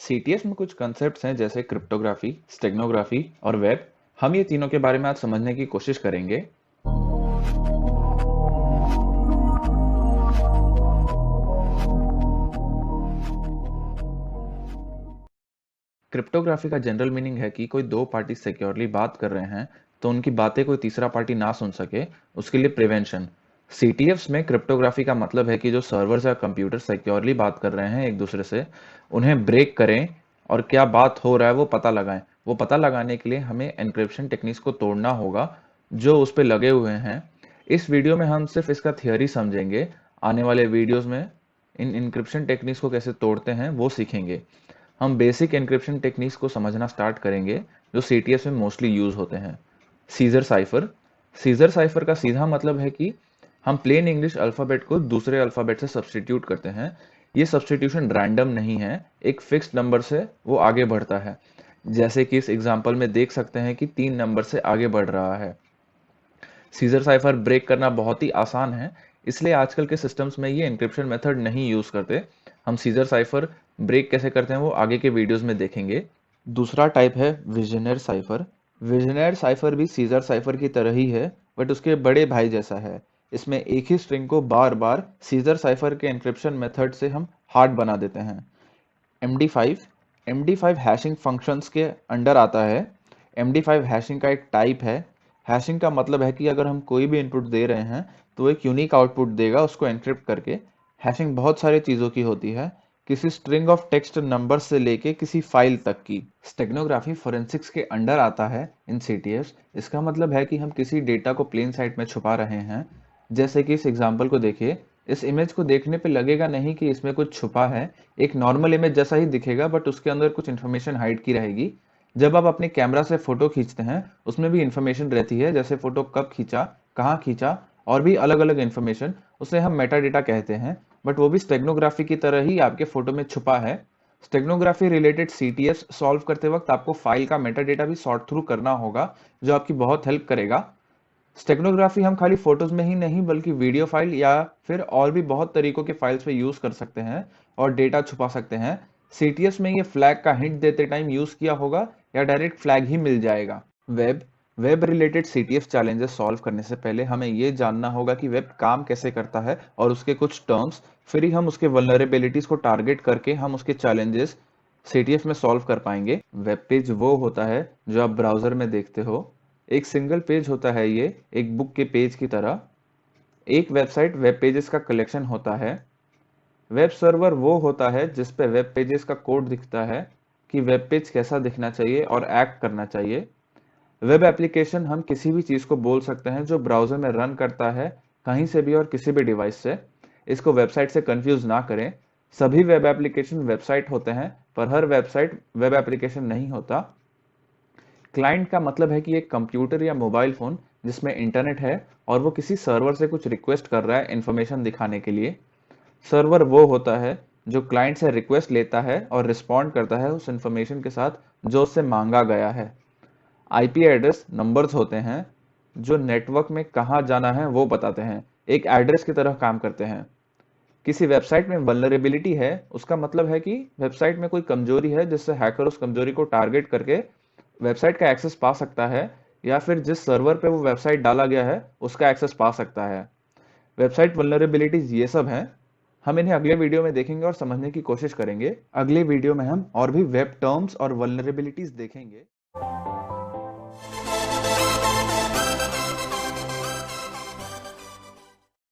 CTS में कुछ concepts हैं जैसे क्रिप्टोग्राफी, स्टेगनोग्राफी और वेब। हम ये तीनों के बारे में आज समझने की कोशिश करेंगे। क्रिप्टोग्राफी का जनरल मीनिंग है कि कोई दो पार्टी सिक्योरली बात कर रहे हैं तो उनकी बातें कोई तीसरा पार्टी ना सुन सके, उसके लिए प्रिवेंशन। सीटीएफ्स में क्रिप्टोग्राफी का मतलब है कि जो सर्वर्स या कंप्यूटर सिक्योरली बात कर रहे हैं एक दूसरे से, उन्हें ब्रेक करें और क्या बात हो रहा है वो पता लगाएं। वो पता लगाने के लिए हमें एन्क्रिप्शन टेक्निक्स को तोड़ना होगा जो उस पर लगे हुए हैं। इस वीडियो में हम सिर्फ इसका थियोरी समझेंगे। आने वाले वीडियोस में इन इनक्रिप्शन टेक्निक्स को कैसे तोड़ते हैं वो सीखेंगे। हम बेसिक एन्क्रिप्शन टेक्निक्स को समझना स्टार्ट करेंगे जो सीटीएस में मोस्टली यूज होते हैं। Scissor cipher. सीजर साइफर का सीधा मतलब है कि हम प्लेन इंग्लिश अल्फ़ाबेट को दूसरे अल्फ़ाबेट से सब्स्टिट्यूट करते हैं। ये सब्स्टिट्यूशन रैंडम नहीं है, एक फिक्स्ड नंबर से वो आगे बढ़ता है। जैसे कि इस एग्जांपल में देख सकते हैं कि 3 नंबर से आगे बढ़ रहा है। सीजर साइफर ब्रेक करना बहुत ही आसान है, इसलिए आजकल के सिस्टम्स में ये एन्क्रिप्शन मेथड नहीं यूज करते। हम सीजर साइफर ब्रेक कैसे करते हैं वो आगे के वीडियोस में देखेंगे। दूसरा टाइप है विजनर साइफर। विजनर साइफर भी सीजर साइफर की तरह ही है, बट उसके बड़े भाई जैसा है। इसमें एक ही स्ट्रिंग को बार बार सीजर साइफर के एन्क्रिप्शन मेथड से हम हार्ड बना देते हैं। MD5। MD5 हैशिंग फंक्शंस के अंडर आता है। MD5 हैशिंग का एक टाइप है। हैशिंग का मतलब है कि अगर हम कोई भी इनपुट दे रहे हैं तो एक यूनिक आउटपुट देगा उसको एन्क्रिप्ट करके। हैशिंग बहुत सारी चीज़ों की होती है, किसी स्ट्रिंग ऑफ टेक्स्ट नंबर से लेके किसी फाइल तक की। स्टेगनोग्राफी फोरेंसिक्स के अंडर आता है इन सीटीएस। इसका मतलब है कि हम किसी डेटा को प्लेन साइट में छुपा रहे हैं। जैसे कि इस एग्जाम्पल को देखिए, इस इमेज को देखने पे लगेगा नहीं कि इसमें कुछ छुपा है, एक नॉर्मल इमेज जैसा ही दिखेगा, बट उसके अंदर कुछ इन्फॉर्मेशन हाइड की रहेगी। जब आप अपने कैमरा से फोटो खींचते हैं उसमें भी इन्फॉर्मेशन रहती है, जैसे फोटो कब खींचा, कहाँ खींचा, और भी अलग अलग इन्फॉर्मेशन। उसे हम मेटा डेटा कहते हैं, बट वो भी स्टेगनोग्राफी की तरह ही आपके फोटो में छुपा है। स्टेगनोग्राफी रिलेटेड सीटीएस सॉल्व करते वक्त आपको फाइल का मेटा डेटा भी सॉर्ट थ्रू करना होगा, जो आपकी बहुत हेल्प करेगा। स्टेगनोग्राफी हम खाली फोटोज में ही नहीं बल्कि वीडियो फाइल या फिर और भी बहुत तरीकों के फाइल्स पे यूज कर सकते हैं और डेटा छुपा सकते हैं। सीटीएस में ये फ्लैग का हिंट देते टाइम यूज किया होगा या डायरेक्ट फ्लैग ही मिल जाएगा। Web. Web related CTS challenges solve करने से पहले हमें ये जानना होगा कि वेब काम कैसे करता है और उसके कुछ टर्म्स, फिर ही हम उसके वल्नरेबिलिटीज को टारगेट करके हम उसके चैलेंजेस सीटीएस में सॉल्व कर पाएंगे। वेब पेज वो होता है जो आप ब्राउजर में देखते हो। एक सिंगल पेज होता है ये, एक बुक के पेज की तरह। एक वेबसाइट वेब पेजेस का कलेक्शन होता है। वेब सर्वर वो होता है जिस पे वेब पेजेस का कोड दिखता है कि वेब पेज कैसा दिखना चाहिए और एक्ट करना चाहिए। वेब एप्लीकेशन हम किसी भी चीज को बोल सकते हैं जो ब्राउजर में रन करता है, कहीं से भी और किसी भी डिवाइस से। इसको वेबसाइट से कंफ्यूज ना करें। सभी वेब एप्लीकेशन वेबसाइट होते हैं, पर हर वेबसाइट वेब एप्लीकेशन नहीं होता। क्लाइंट का मतलब है कि एक कंप्यूटर या मोबाइल फोन जिसमें इंटरनेट है और वो किसी सर्वर से कुछ रिक्वेस्ट कर रहा है इंफॉर्मेशन दिखाने के लिए। सर्वर वो होता है जो क्लाइंट से रिक्वेस्ट लेता है और रिस्पॉन्ड करता है उस इंफॉर्मेशन के साथ जो उससे मांगा गया है। आईपी एड्रेस नंबर्स होते हैं जो नेटवर्क में कहाँ जाना है वो बताते हैं, एक एड्रेस की तरह काम करते हैं। किसी वेबसाइट में वल्नरेबिलिटी है, उसका मतलब है कि वेबसाइट में कोई कमजोरी है जिससे हैकर उस कमजोरी को टारगेट करके वेबसाइट का एक्सेस पा सकता है, या फिर जिस सर्वर पे वो वेबसाइट डाला गया है उसका एक्सेस पा सकता है। वेबसाइट वल्नरेबिलिटीज ये सब हैं। हम इन्हें अगले वीडियो में देखेंगे और समझने की कोशिश करेंगे। अगले वीडियो में हम और भी वेब टर्म्स और वल्नरेबिलिटीज देखेंगे।